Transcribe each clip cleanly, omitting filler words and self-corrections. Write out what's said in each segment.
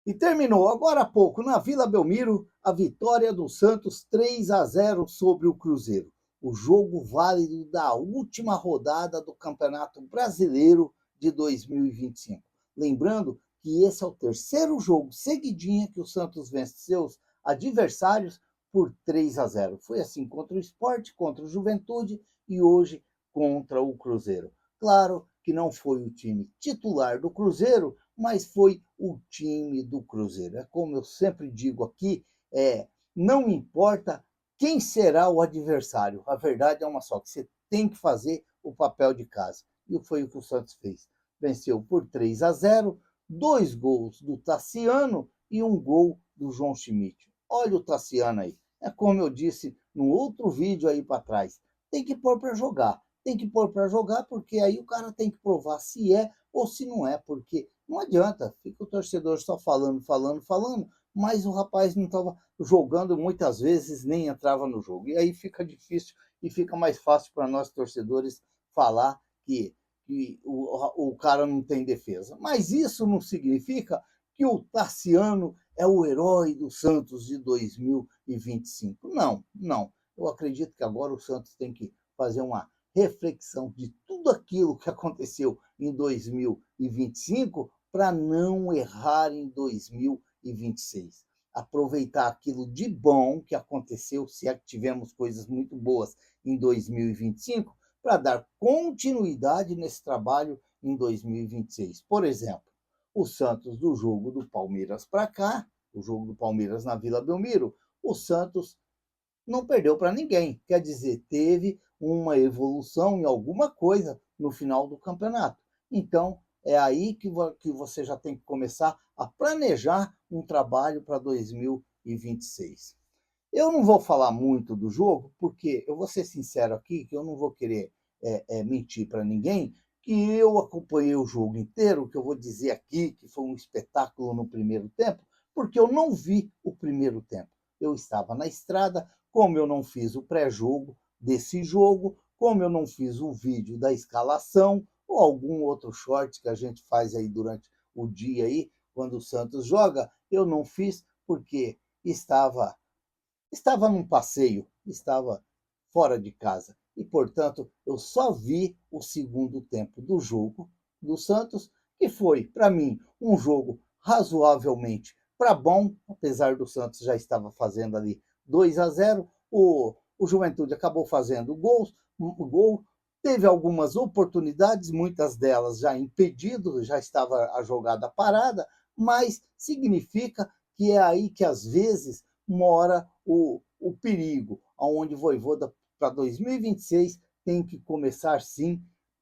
E terminou agora há pouco, na Vila Belmiro, a vitória do Santos 3-0 sobre o Cruzeiro. O jogo válido da última rodada do Campeonato Brasileiro de 2025. Lembrando que esse é o terceiro jogo seguidinho que o Santos vence seus adversários por 3-0. Foi assim contra o Sport, contra o Juventude e hoje contra o Cruzeiro. Claro que não foi o time titular do Cruzeiro, mas foi o time do Cruzeiro. É como eu sempre digo aqui, não importa quem será o adversário. A verdade é uma só, que você tem que fazer o papel de casa. E foi o que o Santos fez. Venceu por 3-0, 2 gols do Tassiano e 1 gol do João Schmidt. Olha o Tassiano aí. É como eu disse no outro vídeo aí para trás. Tem que pôr para jogar. Tem que pôr para jogar, porque aí o cara tem que provar se é ou se não é, porque não adianta, fica o torcedor só falando, mas o rapaz não estava jogando, muitas vezes nem entrava no jogo. E aí fica difícil e fica mais fácil para nós torcedores falar que o cara não tem defesa. Mas isso não significa que o Tassiano é o herói do Santos de 2025. Não, não. Eu acredito que agora o Santos tem que fazer uma reflexão de tudo aquilo que aconteceu em 2025 para não errar em 2026. Aproveitar aquilo de bom que aconteceu, se é que tivemos coisas muito boas em 2025, para dar continuidade nesse trabalho em 2026. Por exemplo, o Santos do jogo do Palmeiras para cá, o jogo do Palmeiras na Vila Belmiro, o Santos não perdeu para ninguém. Quer dizer, teve uma evolução em alguma coisa no final do campeonato. Então, é aí que você já tem que começar a planejar um trabalho para 2026. Eu não vou falar muito do jogo, porque eu vou ser sincero aqui, que eu não vou querer mentir para ninguém, que eu acompanhei o jogo inteiro, que eu vou dizer aqui que foi um espetáculo no primeiro tempo, porque eu não vi o primeiro tempo. Eu estava na estrada, como eu não fiz o pré-jogo desse jogo, como eu não fiz o vídeo da escalação, ou algum outro short que a gente faz aí durante o dia aí, quando o Santos joga, eu não fiz porque estava num passeio, estava fora de casa e, portanto, eu só vi o segundo tempo do jogo do Santos, que foi, para mim, um jogo razoavelmente para bom, apesar do Santos já estava fazendo ali 2-0, o Juventude acabou fazendo gol, teve algumas oportunidades, muitas delas já impedido, já estava a jogada parada, mas significa que é aí que às vezes mora o perigo, aonde o Voivoda para 2026 tem que começar sim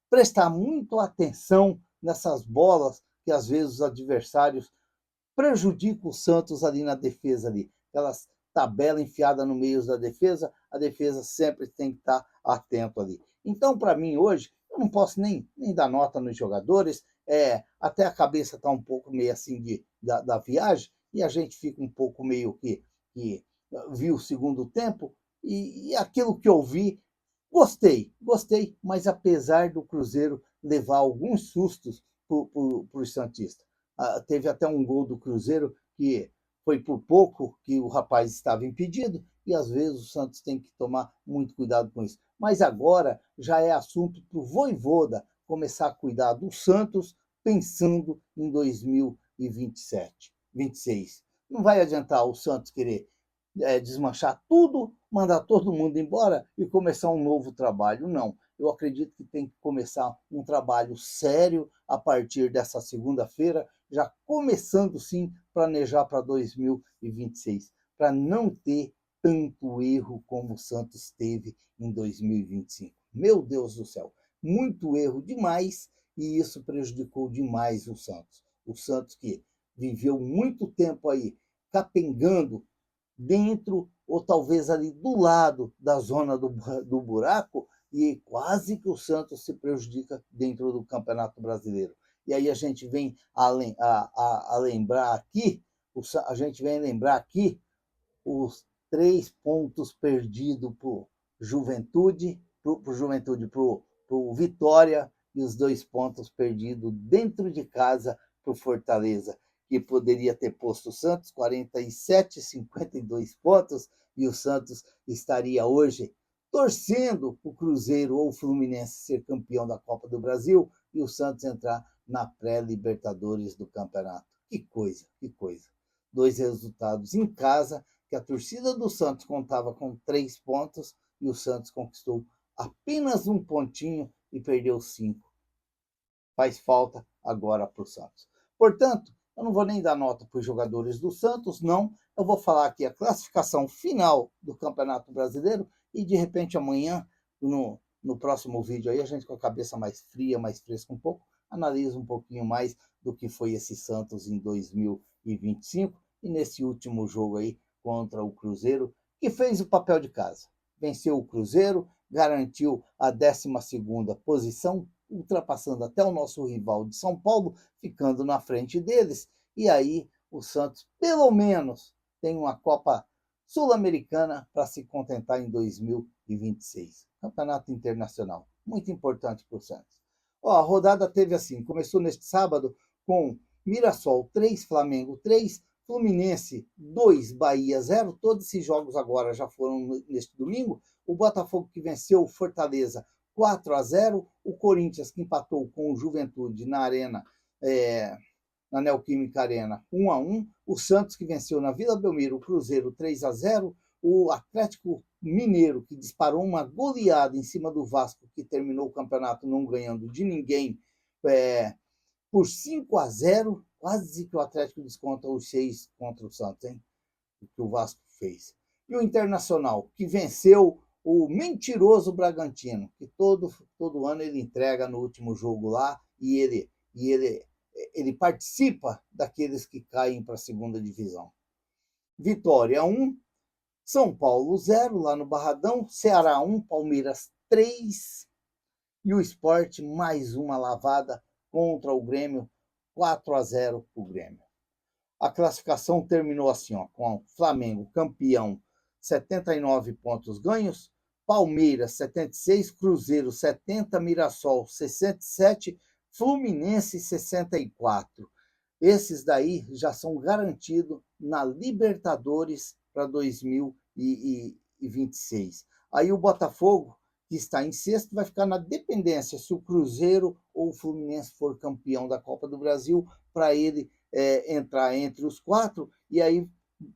prestar muito atenção nessas bolas que às vezes os adversários prejudicam o Santos ali na defesa ali, aquelas tabela enfiada no meio da defesa, a defesa sempre tem que estar atento ali. Então, para mim hoje, eu não posso nem dar nota nos jogadores, até a cabeça está um pouco meio assim da viagem, e a gente fica um pouco meio que vi o segundo tempo, e aquilo que eu vi, gostei, mas apesar do Cruzeiro levar alguns sustos para os Santistas. Teve até um gol do Cruzeiro que foi por pouco que o rapaz estava impedido, e às vezes o Santos tem que tomar muito cuidado com isso. Mas agora já é assunto para o Voivoda começar a cuidar do Santos pensando em 2027, 26. Não vai adiantar o Santos querer desmanchar tudo, mandar todo mundo embora e começar um novo trabalho. Não. Eu acredito que tem que começar um trabalho sério a partir dessa segunda-feira, já começando sim planejar para 2026, para não ter tanto erro como o Santos teve em 2025. Meu Deus do céu, muito erro demais, e isso prejudicou demais o Santos. O Santos que viveu muito tempo aí capengando dentro ou talvez ali do lado da zona do buraco, e quase que o Santos se prejudica dentro do Campeonato Brasileiro. E aí a gente vem a lembrar aqui, a gente vem lembrar aqui os 3 pontos perdidos para o Juventude, para o Vitória, e os 2 pontos perdidos dentro de casa para o Fortaleza. que poderia ter posto o Santos, 47, 52 pontos, e o Santos estaria hoje torcendo para o Cruzeiro ou o Fluminense ser campeão da Copa do Brasil e o Santos entrar na pré-Libertadores do campeonato. Que coisa, que coisa. 2 resultados em casa, que a torcida do Santos contava com 3 pontos e o Santos conquistou apenas 1 pontinho e perdeu 5. Faz falta agora para o Santos. Portanto, eu não vou nem dar nota para os jogadores do Santos, não. Eu vou falar aqui a classificação final do Campeonato Brasileiro e, de repente, amanhã, no próximo vídeo, aí a gente com a cabeça mais fria, mais fresca um pouco, analisa um pouquinho mais do que foi esse Santos em 2025 e nesse último jogo aí contra o Cruzeiro, que fez o papel de casa. Venceu o Cruzeiro, garantiu a 12ª posição, ultrapassando até o nosso rival de São Paulo, ficando na frente deles. E aí o Santos, pelo menos, tem uma Copa Sul-Americana para se contentar em 2026. Campeonato internacional, muito importante para o Santos. A rodada teve assim, começou neste sábado com Mirassol 3, Flamengo 3, Fluminense 2, Bahia 0. Todos esses jogos agora já foram neste domingo. O Botafogo que venceu o Fortaleza 4-0, o Corinthians que empatou com o Juventude na Arena, na Neoquímica Arena 1-1, o Santos que venceu na Vila Belmiro o Cruzeiro 3-0, o Atlético Mineiro que disparou uma goleada em cima do Vasco, que terminou o campeonato não ganhando de ninguém, por 5-0, quase que o Atlético desconta os 6 contra o Santos, hein? O que o Vasco fez. E o Internacional, que venceu o mentiroso Bragantino, que todo ano ele entrega no último jogo lá e ele participa daqueles que caem para a segunda divisão. Vitória 1, São Paulo 0, lá no Barradão, Ceará 1, Palmeiras 3, e o Sport mais uma lavada contra o Grêmio, 4-0 para o Grêmio. A classificação terminou assim, com o Flamengo campeão, 79 pontos ganhos, Palmeiras 76, Cruzeiro 70, Mirassol 67, Fluminense 64. Esses daí já são garantidos na Libertadores para 2026. Aí o Botafogo, que está em sexto, vai ficar na dependência se o Cruzeiro ou o Fluminense for campeão da Copa do Brasil, para ele entrar entre os 4, e aí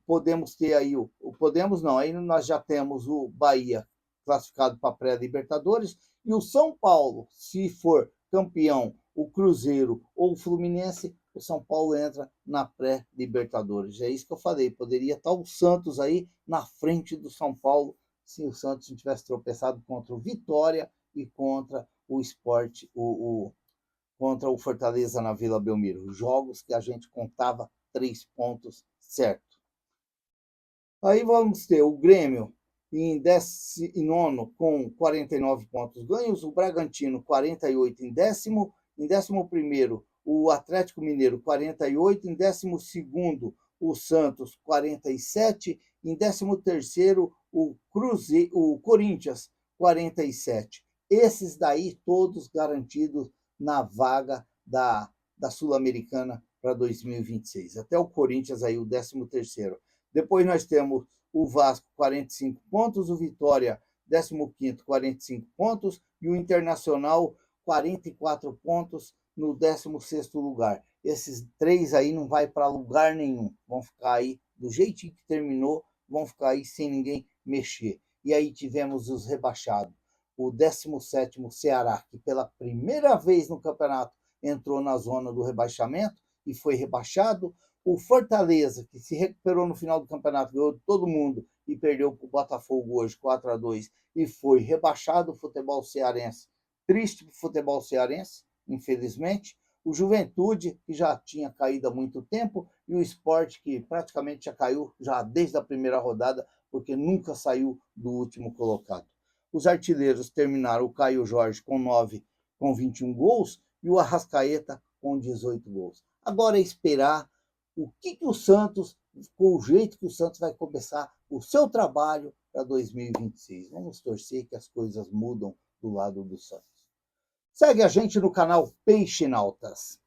podemos ter aí aí nós já temos o Bahia classificado para pré-Libertadores, e o São Paulo, se for campeão, o Cruzeiro ou o Fluminense, o São Paulo entra na pré-Libertadores. É isso que eu falei, poderia estar o Santos aí na frente do São Paulo, se o Santos não tivesse tropeçado contra o Vitória e contra o Sport, contra o Fortaleza na Vila Belmiro. Jogos que a gente contava 3 pontos certo. Aí vamos ter o Grêmio em 19º com 49 pontos ganhos, o Bragantino 48 em décimo, em 11º o Atlético Mineiro 48, em 12º o Santos 47, em 13º o Corinthians 47. Esses daí todos garantidos na vaga da Sul-Americana para 2026. Até o Corinthians aí o 13º. Depois nós temos o Vasco 45 pontos, o Vitória 15º 45 pontos e o Internacional 44 pontos no 16º lugar. Esses 3 aí não vai para lugar nenhum, vão ficar aí do jeitinho que terminou, vão ficar aí sem ninguém mexer. E aí tivemos os rebaixados. O 17º Ceará, que pela primeira vez no campeonato entrou na zona do rebaixamento e foi rebaixado. O Fortaleza, que se recuperou no final do campeonato, ganhou todo mundo e perdeu para o Botafogo hoje 4-2 e foi rebaixado. O futebol cearense, triste para o futebol cearense, infelizmente. O Juventude, que já tinha caído há muito tempo, e o Sport, que praticamente já caiu já desde a primeira rodada, porque nunca saiu do último colocado. Os artilheiros terminaram o Caio Jorge com 21 gols e o Arrascaeta com 18 gols. Agora é esperar o que o Santos, com o jeito que o Santos vai começar o seu trabalho para 2026. Vamos torcer que as coisas mudam do lado do Santos. Segue a gente no canal Peixinautas.